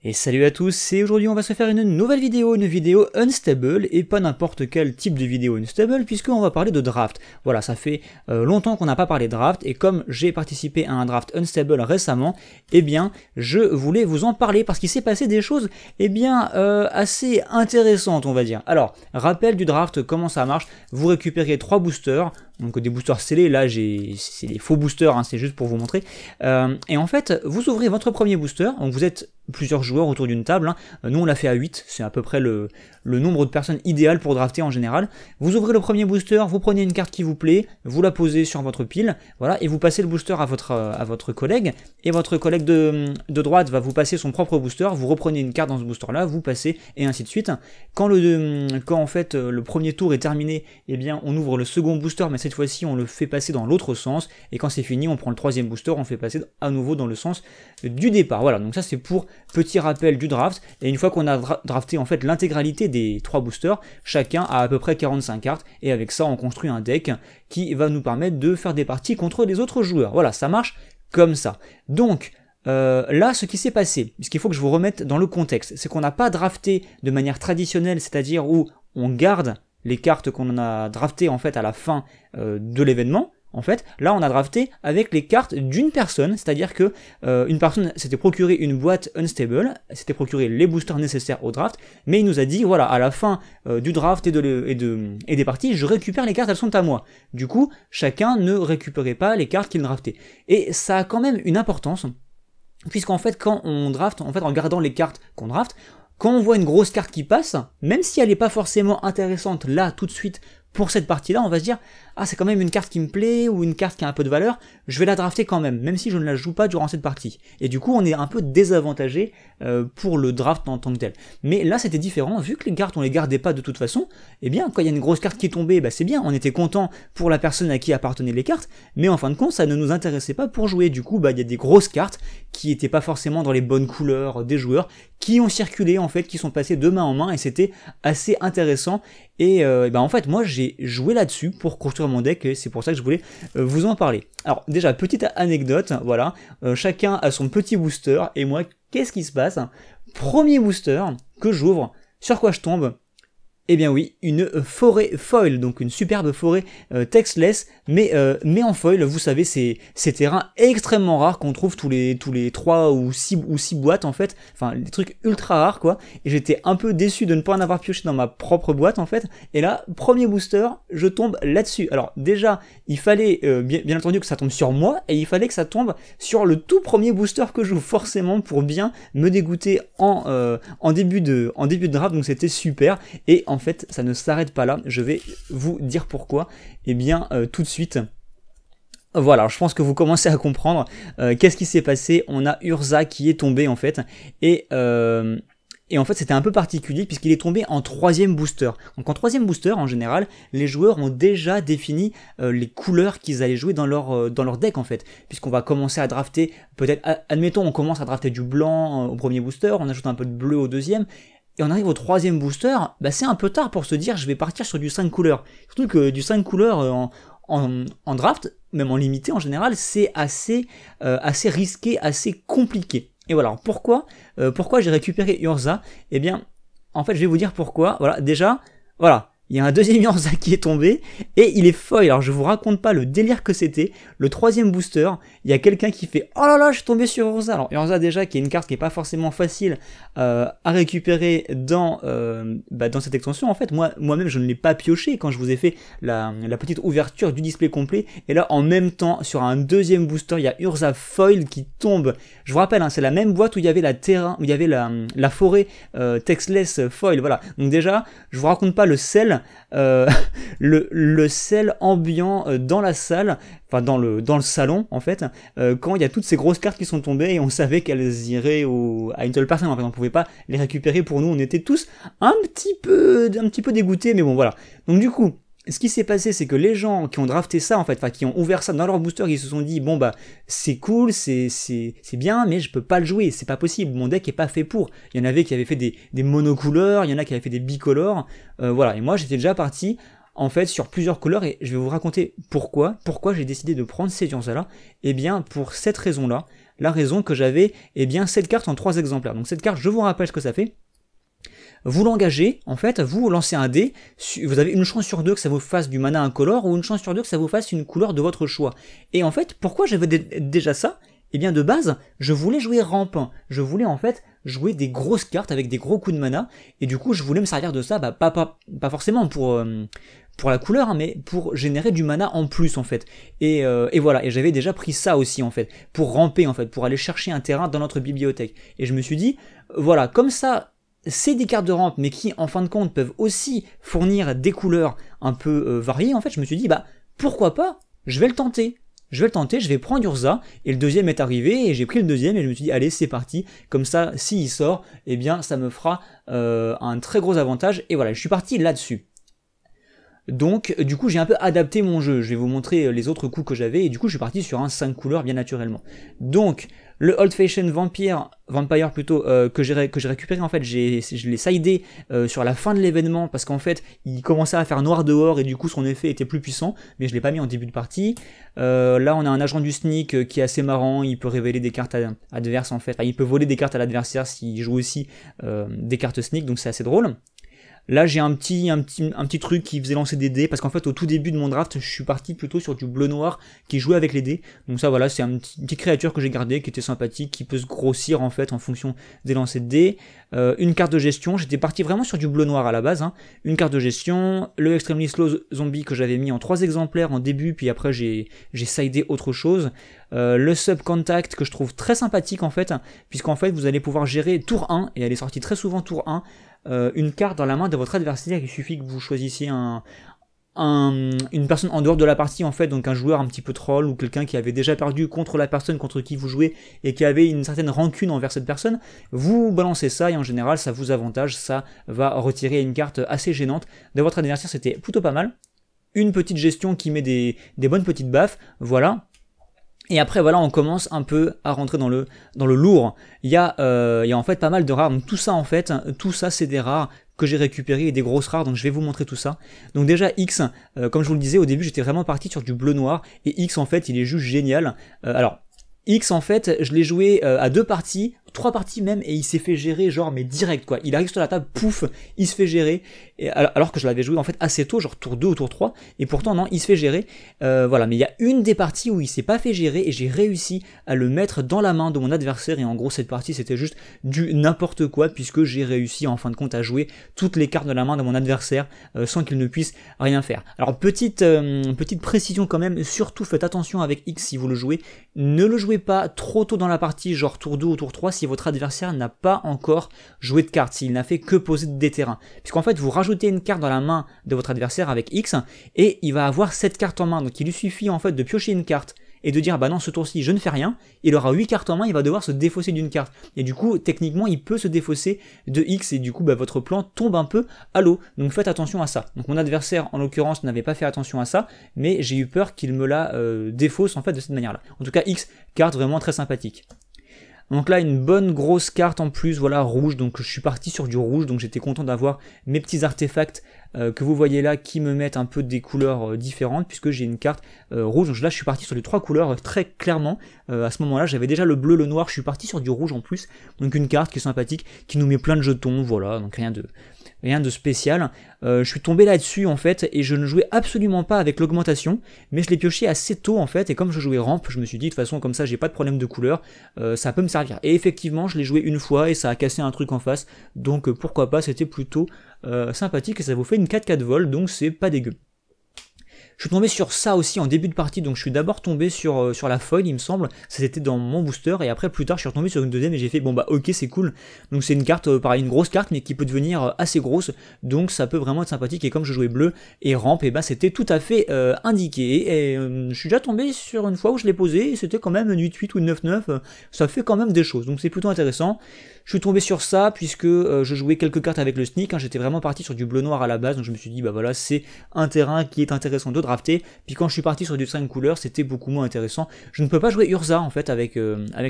Et salut à tous, et aujourd'hui on va se faire une nouvelle vidéo, unstable, et pas n'importe quel type de vidéo unstable, puisqu'on va parler de draft. Voilà, ça fait longtemps qu'on n'a pas parlé de draft, et comme j'ai participé à un draft unstable récemment, eh bien, je voulais vous en parler, parce qu'il s'est passé des choses, eh bien, assez intéressantes, on va dire. Alors, rappel du draft, comment ça marche, vous récupérez 3 boosters, donc des boosters scellés, là c'est des faux boosters, hein, c'est juste pour vous montrer, et en fait, vous ouvrez votre premier booster, donc vous êtes plusieurs joueurs autour d'une table, hein. Nous on l'a fait à 8, c'est à peu près le nombre de personnes idéal pour drafter en général. Vous ouvrez le premier booster, vous prenez une carte qui vous plaît, vous la posez sur votre pile, voilà, et vous passez le booster à votre collègue, et votre collègue de droite va vous passer son propre booster, vous reprenez une carte dans ce booster là, vous passez, et ainsi de suite. Quand en fait le premier tour est terminé, eh bien on ouvre le second booster, mais cette fois-ci on le fait passer dans l'autre sens, et quand c'est fini on prend le troisième booster, on le fait passer à nouveau dans le sens du départ. Voilà, donc ça c'est pour petit rappel du draft, et une fois qu'on a drafté en fait l'intégralité des 3 boosters, chacun a à peu près 45 cartes, et avec ça on construit un deck qui va nous permettre de faire des parties contre les autres joueurs. Voilà, ça marche comme ça. Donc là, ce qui s'est passé, puisqu'il faut que je vous remette dans le contexte, c'est qu'on n'a pas drafté de manière traditionnelle, c'est-à-dire où on garde les cartes qu'on a draftées en fait à la fin de l'événement. En fait, là on a drafté avec les cartes d'une personne, c'est-à-dire que une personne s'était procuré une boîte unstable, s'était procuré les boosters nécessaires au draft, mais il nous a dit, voilà, à la fin du draft et des parties, je récupère les cartes, elles sont à moi. Du coup, chacun ne récupérait pas les cartes qu'il draftait. Et ça a quand même une importance, puisqu'en fait, quand on draft, en fait, en gardant les cartes qu'on draft, quand on voit une grosse carte qui passe, même si elle n'est pas forcément intéressante là, tout de suite, pour cette partie-là, on va se dire « Ah, c'est quand même une carte qui me plaît, ou une carte qui a un peu de valeur, je vais la drafter quand même si je ne la joue pas durant cette partie. » Et du coup, on est un peu désavantagé pour le draft en tant que tel. Mais là, c'était différent, vu que les cartes, on les gardait pas de toute façon, eh bien, quand il y a une grosse carte qui est tombée, bah, c'est bien, on était content pour la personne à qui appartenaient les cartes, mais en fin de compte, ça ne nous intéressait pas pour jouer. Du coup, bah, il y a des grosses cartes qui n'étaient pas forcément dans les bonnes couleurs des joueurs, qui ont circulé, en fait, qui sont passées de main en main, et c'était assez intéressant. Et bah en fait moi j'ai joué là-dessus pour construire mon deck, et c'est pour ça que je voulais vous en parler. Alors déjà petite anecdote, voilà, chacun a son petit booster, et moi qu'est-ce qui se passe? Premier booster que j'ouvre, sur quoi je tombe? Eh bien oui, une forêt foil, donc une superbe forêt textless, mais en foil, vous savez, c'est ces terrains extrêmement rares qu'on trouve tous les 3 ou 6 boîtes en fait, enfin des trucs ultra rares quoi, et j'étais un peu déçu de ne pas en avoir pioché dans ma propre boîte en fait, et là, premier booster, je tombe là-dessus. Alors déjà, il fallait bien entendu que ça tombe sur moi, et il fallait que ça tombe sur le tout premier booster que je joue, forcément, pour bien me dégoûter en début de draft, donc c'était super. Et en fait, ça ne s'arrête pas là, je vais vous dire pourquoi, et bien tout de suite. Voilà, je pense que vous commencez à comprendre qu'est-ce qui s'est passé. On a Urza qui est tombé en fait, et en fait c'était un peu particulier puisqu'il est tombé en 3e booster. Donc en 3e booster, en général, les joueurs ont déjà défini les couleurs qu'ils allaient jouer dans leur deck en fait, puisqu'on va commencer à drafter, peut-être, admettons on commence à drafter du blanc au premier booster, on ajoute un peu de bleu au deuxième, et on arrive au 3e booster, bah c'est un peu tard pour se dire je vais partir sur du 5 couleurs. Surtout que du 5 couleurs en draft, même en limité en général, c'est assez risqué, assez compliqué. Et voilà, alors pourquoi j'ai récupéré Urza? Eh bien, en fait je vais vous dire pourquoi. Voilà, déjà, voilà. Il y a un deuxième Urza qui est tombé, et il est foil. Alors je vous raconte pas le délire que c'était. Le 3e booster, il y a quelqu'un qui fait « Oh là là, je suis tombé sur Urza !» Alors Urza déjà, qui est une carte qui est pas forcément facile à récupérer dans cette extension. En fait, moi-même je ne l'ai pas pioché quand je vous ai fait la petite ouverture du display complet. Et là, en même temps, sur un 2e booster, il y a Urza foil qui tombe. Je vous rappelle, hein, c'est la même boîte où il y avait la forêt textless foil. Voilà. Donc déjà, je vous raconte pas le sel. Le sel ambiant dans la salle, enfin dans le salon en fait, quand il y a toutes ces grosses cartes qui sont tombées, et on savait qu'elles iraient à une seule personne, en fait on pouvait pas les récupérer pour nous, on était tous un petit peu dégoûtés, mais bon voilà. Donc du coup, ce qui s'est passé, c'est que les gens qui ont drafté ça, en fait, enfin qui ont ouvert ça dans leur booster, ils se sont dit bon bah c'est cool, c'est bien, mais je peux pas le jouer, c'est pas possible, mon deck est pas fait pour. Il y en avait qui avaient fait des monocouleurs, il y en a qui avaient fait des bicolores, voilà. Et moi j'étais déjà parti en fait sur plusieurs couleurs, et je vais vous raconter pourquoi j'ai décidé de prendre ces Urza là. Eh bien pour cette raison là, la raison que j'avais eh bien cette carte en 3 exemplaires. Donc cette carte, je vous rappelle ce que ça fait. Vous l'engagez, en fait, vous lancez un dé, vous avez une chance sur 2 que ça vous fasse du mana incolore ou une chance sur 2 que ça vous fasse une couleur de votre choix. Et en fait, pourquoi j'avais déjà ça? Eh bien de base, je voulais jouer ramp, je voulais en fait jouer des grosses cartes avec des gros coups de mana, et du coup je voulais me servir de ça, pas forcément pour la couleur, hein, mais pour générer du mana en plus en fait. Et voilà, et j'avais déjà pris ça aussi en fait, pour ramper en fait, pour aller chercher un terrain dans notre bibliothèque. Et je me suis dit, voilà, comme ça, c'est des cartes de rampe, mais qui en fin de compte peuvent aussi fournir des couleurs un peu variées, en fait je me suis dit, bah pourquoi pas, je vais le tenter. Je vais prendre Urza, et le deuxième est arrivé, et j'ai pris le deuxième, et je me suis dit, allez, c'est parti, comme ça, s'il sort, eh bien, ça me fera un très gros avantage, et voilà, je suis parti là-dessus. Donc, du coup, j'ai un peu adapté mon jeu, je vais vous montrer les autres coups que j'avais, et du coup, je suis parti sur un 5 couleurs, bien naturellement. Donc, le Old Fashioned Vampire plutôt, que j'ai récupéré, en fait, je l'ai sidé sur la fin de l'événement, parce qu'en fait, il commençait à faire noir dehors, et du coup, son effet était plus puissant, mais je l'ai pas mis en début de partie. Là, on a un agent du sneak qui est assez marrant, il peut révéler des cartes adverses, en fait, enfin, il peut voler des cartes à l'adversaire s'il joue aussi des cartes sneak, donc c'est assez drôle. Là, j'ai un petit truc qui faisait lancer des dés, parce qu'en fait, au tout début de mon draft, je suis parti plutôt sur du bleu-noir qui jouait avec les dés. Donc ça, voilà, c'est une petite créature que j'ai gardée, qui était sympathique, qui peut se grossir, en fait, en fonction des lancers de dés. Une carte de gestion, j'étais parti vraiment sur du bleu-noir à la base, hein. Une carte de gestion, le Extremely Slow Zombie que j'avais mis en 3 exemplaires en début, puis après, j'ai sidé autre chose. Le Subcontact que je trouve très sympathique, en fait, puisqu'en fait, vous allez pouvoir gérer tour 1, et elle est sortie très souvent tour 1, une carte dans la main de votre adversaire. Il suffit que vous choisissiez une personne en dehors de la partie, en fait, donc un joueur un petit peu troll ou quelqu'un qui avait déjà perdu contre la personne contre qui vous jouez et qui avait une certaine rancune envers cette personne. Vous balancez ça et en général ça vous avantage, ça va retirer une carte assez gênante de votre adversaire. C'était plutôt pas mal. Une petite gestion qui met des bonnes petites baffes, voilà. Et après voilà, on commence un peu à rentrer dans le lourd. Il y a en fait pas mal de rares, donc tout ça en fait, tout ça c'est des rares que j'ai récupérées et des grosses rares, donc je vais vous montrer tout ça. Donc déjà X, comme je vous le disais au début, j'étais vraiment parti sur du bleu noir, et X en fait il est juste génial. Alors X en fait, je l'ai joué à 2 parties, 3 parties même, et il s'est fait gérer genre mais direct quoi. Il arrive sur la table, pouf, il se fait gérer, et alors que je l'avais joué en fait assez tôt, genre tour 2 ou tour 3, et pourtant non, il se fait gérer. Voilà, mais il y a une des parties où il s'est pas fait gérer, et j'ai réussi à le mettre dans la main de mon adversaire, et en gros cette partie c'était juste du n'importe quoi, puisque j'ai réussi en fin de compte à jouer toutes les cartes de la main de mon adversaire sans qu'il ne puisse rien faire. Alors petite précision quand même, surtout faites attention avec X si vous le jouez, ne le jouez pas trop tôt dans la partie, genre tour 2 ou tour 3, si votre adversaire n'a pas encore joué de carte, s'il n'a fait que poser des terrains. Puisqu'en fait, vous rajoutez une carte dans la main de votre adversaire avec X, et il va avoir 7 cartes en main, donc il lui suffit en fait de piocher une carte, et de dire bah non ce tour-ci je ne fais rien, il aura 8 cartes en main, il va devoir se défausser d'une carte, et du coup techniquement il peut se défausser de X, et du coup bah, votre plan tombe un peu à l'eau, donc faites attention à ça. Donc mon adversaire en l'occurrence n'avait pas fait attention à ça, mais j'ai eu peur qu'il me la défausse en fait de cette manière là. En tout cas X, carte vraiment très sympathique. Donc là une bonne grosse carte en plus, voilà, rouge, donc je suis parti sur du rouge, donc j'étais content d'avoir mes petits artefacts que vous voyez là qui me mettent un peu des couleurs différentes, puisque j'ai une carte rouge. Donc là je suis parti sur les 3 couleurs très clairement. À ce moment là j'avais déjà le bleu, le noir, je suis parti sur du rouge en plus, donc une carte qui est sympathique, qui nous met plein de jetons, voilà, donc rien de spécial. Je suis tombé là-dessus en fait, et je ne jouais absolument pas avec l'augmentation, mais je l'ai pioché assez tôt en fait, et comme je jouais ramp, je me suis dit de toute façon comme ça j'ai pas de problème de couleur, ça peut me servir. Et effectivement je l'ai joué une fois et ça a cassé un truc en face, donc pourquoi pas, c'était plutôt sympathique, et ça vous fait une 4-4 vol, donc c'est pas dégueu. Je suis tombé sur ça aussi en début de partie, donc je suis d'abord tombé sur la foil il me semble, ça c'était dans mon booster, et après plus tard je suis retombé sur une deuxième et j'ai fait bon bah ok c'est cool. Donc c'est une carte, pareil une grosse carte mais qui peut devenir assez grosse, donc ça peut vraiment être sympathique, et comme je jouais bleu et ramp, et bah c'était tout à fait indiqué, et je suis déjà tombé sur une fois où je l'ai posé, et c'était quand même une 8-8 ou une 9-9, ça fait quand même des choses, donc c'est plutôt intéressant. Je suis tombé sur ça puisque je jouais quelques cartes avec le sneak, hein, j'étais vraiment parti sur du bleu noir à la base, donc je me suis dit bah voilà c'est un terrain qui est intéressant de drafter, puis quand je suis parti sur du 5 couleurs c'était beaucoup moins intéressant. Je ne peux pas jouer Urza en fait avec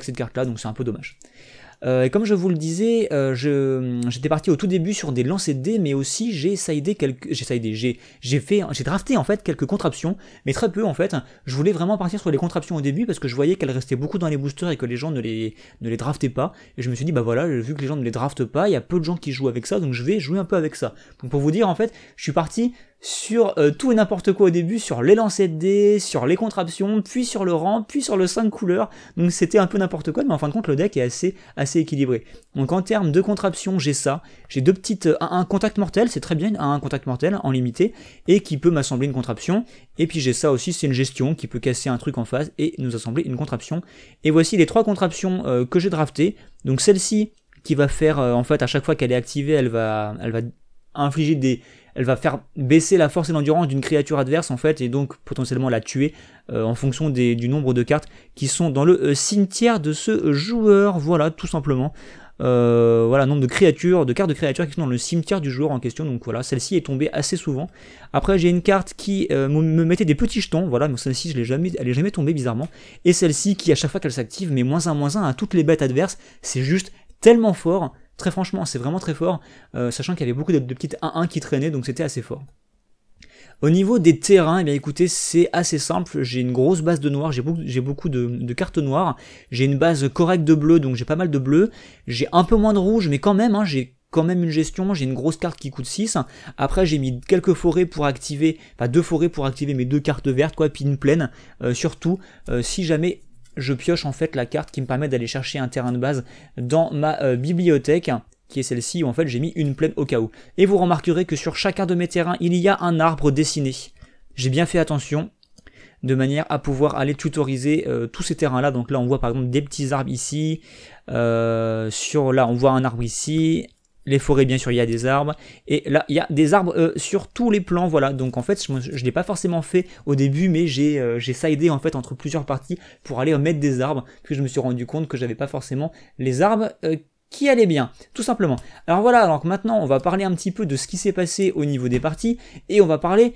cette carte là, donc c'est un peu dommage. Et comme je vous le disais, j'étais parti au tout début sur des lancers de dés, mais aussi j'ai drafté en fait quelques contraptions, mais très peu en fait. Je voulais vraiment partir sur les contraptions au début parce que je voyais qu'elles restaient beaucoup dans les boosters et que les gens ne les draftaient pas. Et je me suis dit, bah voilà, vu que les gens ne les draftent pas, il y a peu de gens qui jouent avec ça, donc je vais jouer un peu avec ça. Donc pour vous dire, en fait, je suis parti sur tout et n'importe quoi au début, sur les lancers de dés, sur les contraptions, puis sur le rang, puis sur le 5 couleurs, donc c'était un peu n'importe quoi, mais en fin de compte le deck est assez équilibré. Donc en termes de contraptions, j'ai ça, j'ai deux petites, un contact mortel, c'est très bien, un contact mortel en limité, et qui peut m'assembler une contraption, et puis j'ai ça aussi, c'est une gestion qui peut casser un truc en face et nous assembler une contraption. Et voici les trois contraptions que j'ai draftées, donc celle-ci qui va faire, en fait à chaque fois qu'elle est activée, elle va infliger elle va faire baisser la force et l'endurance d'une créature adverse en fait, et donc potentiellement la tuer en fonction du nombre de cartes qui sont dans le cimetière de ce joueur, voilà tout simplement. Voilà, nombre de cartes de créatures qui sont dans le cimetière du joueur en question, donc voilà, celle-ci est tombée assez souvent. Après j'ai une carte qui me mettait des petits jetons, voilà, mais celle-ci elle est jamais tombée bizarrement, et celle-ci qui à chaque fois qu'elle s'active met -1/-1 à toutes les bêtes adverses, c'est juste tellement fort. Très franchement, c'est vraiment très fort, sachant qu'il y avait beaucoup de petites 1-1 qui traînaient, donc c'était assez fort. Au niveau des terrains, eh bien écoutez, c'est assez simple, j'ai une grosse base de noir, j'ai beaucoup de cartes noires, j'ai une base correcte de bleu, donc j'ai pas mal de bleu, j'ai un peu moins de rouge, mais quand même, hein, j'ai quand même une gestion, j'ai une grosse carte qui coûte 6, après j'ai mis quelques forêts pour activer, enfin 2 forêts pour activer mes 2 cartes vertes, quoi, puis une plaine, surtout, si jamais je pioche en fait la carte qui me permet d'aller chercher un terrain de base dans ma bibliothèque, qui est celle-ci où en fait j'ai mis une plaine au cas où. Et vous remarquerez que sur chacun de mes terrains, il y a un arbre dessiné. J'ai bien fait attention, de manière à pouvoir aller tutoriser tous ces terrains-là. Donc là on voit par exemple des petits arbres ici, là on voit un arbre ici, les forêts bien sûr il y a des arbres, et là il y a des arbres sur tous les plans, voilà. Donc en fait je ne l'ai pas forcément fait au début, mais j'ai sidé en fait entre plusieurs parties pour aller mettre des arbres, puis je me suis rendu compte que j'avais pas forcément les arbres qui allaient bien, tout simplement. Alors voilà, alors maintenant on va parler un petit peu de ce qui s'est passé au niveau des parties, et on va parler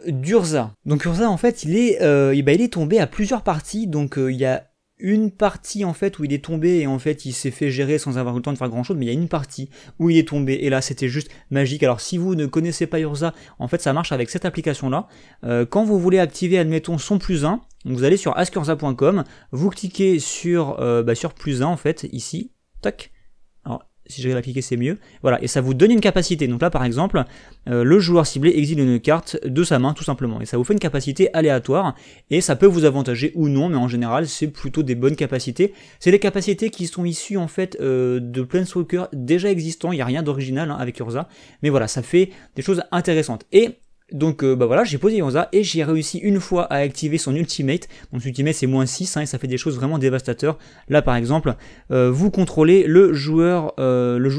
d'Urza. Donc Urza en fait il est tombé à plusieurs parties, donc il y a une partie en fait où il est tombé et en fait il s'est fait gérer sans avoir eu le temps de faire grand chose, mais il y a une partie où il est tombé et là c'était juste magique. Alors si vous ne connaissez pas Urza, en fait ça marche avec cette application là. Quand vous voulez activer admettons son +1, vous allez sur askurza.com, vous cliquez sur +1 en fait ici, tac. Alors si j'arrive à cliquer c'est mieux, voilà, et ça vous donne une capacité. Donc là par exemple, le joueur ciblé exile une carte de sa main tout simplement, et ça vous fait une capacité aléatoire, et ça peut vous avantager ou non, mais en général c'est plutôt des bonnes capacités. C'est des capacités qui sont issues en fait de Planeswalker déjà existants, il n'y a rien d'original hein, avec Urza, mais voilà, ça fait des choses intéressantes. Et donc voilà, j'ai posé Urza et j'ai réussi une fois à activer son ultimate. Donc son ultimate c'est -6 hein, et ça fait des choses vraiment dévastateurs. Là par exemple, vous contrôlez le joueur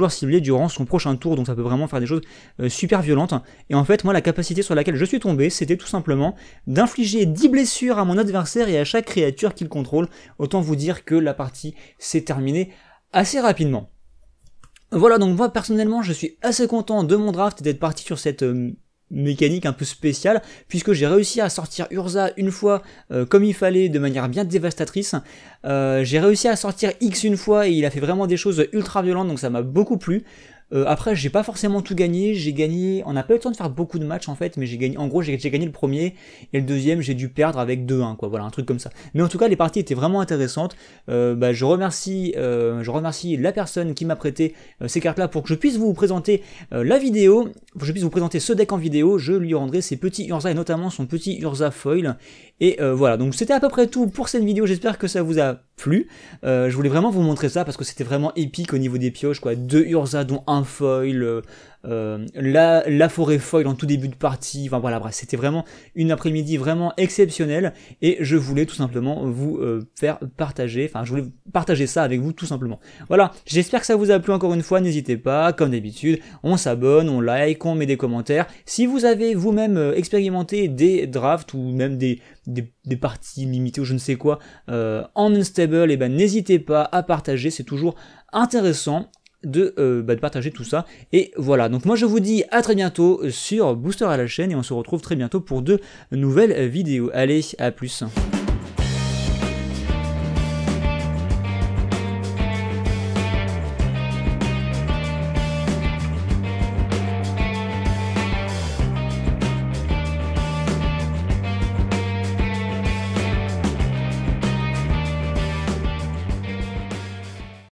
ciblé durant son prochain tour, donc ça peut vraiment faire des choses super violentes. Et en fait moi la capacité sur laquelle je suis tombé, c'était tout simplement d'infliger 10 blessures à mon adversaire et à chaque créature qu'il contrôle. Autant vous dire que la partie s'est terminée assez rapidement. Voilà, donc moi personnellement je suis assez content de mon draft et d'être parti sur cette mécanique un peu spéciale, puisque j'ai réussi à sortir Urza une fois comme il fallait, de manière bien dévastatrice. J'ai réussi à sortir X une fois et il a fait vraiment des choses ultra violentes, donc ça m'a beaucoup plu. Après j'ai pas forcément tout gagné, on n'a pas eu le temps de faire beaucoup de matchs en fait, mais j'ai gagné, en gros j'ai gagné le premier, et le deuxième j'ai dû perdre avec 2-1 quoi, voilà, un truc comme ça. Mais en tout cas les parties étaient vraiment intéressantes. Je remercie la personne qui m'a prêté ces cartes là pour que je puisse vous présenter la vidéo, pour que je puisse vous présenter ce deck en vidéo. Je lui rendrai ses petits Urza et notamment son petit Urza foil. Et voilà, donc c'était à peu près tout pour cette vidéo, j'espère que ça vous a plu. Je voulais vraiment vous montrer ça parce que c'était vraiment épique au niveau des pioches, quoi. 2 Urza dont un foil, la forêt foil en tout début de partie, enfin voilà, bref, c'était vraiment une après-midi vraiment exceptionnelle et je voulais tout simplement vous faire partager, enfin je voulais partager ça avec vous tout simplement. Voilà, j'espère que ça vous a plu encore une fois, n'hésitez pas, comme d'habitude, on s'abonne, on like, on met des commentaires. Si vous avez vous-même expérimenté des drafts ou même des parties limitées ou je ne sais quoi en Unstable, et ben n'hésitez pas à partager, c'est toujours intéressant de partager tout ça. Et voilà, donc moi je vous dis à très bientôt sur Booster à la chaîne et on se retrouve très bientôt pour de nouvelles vidéos. Allez, à plus.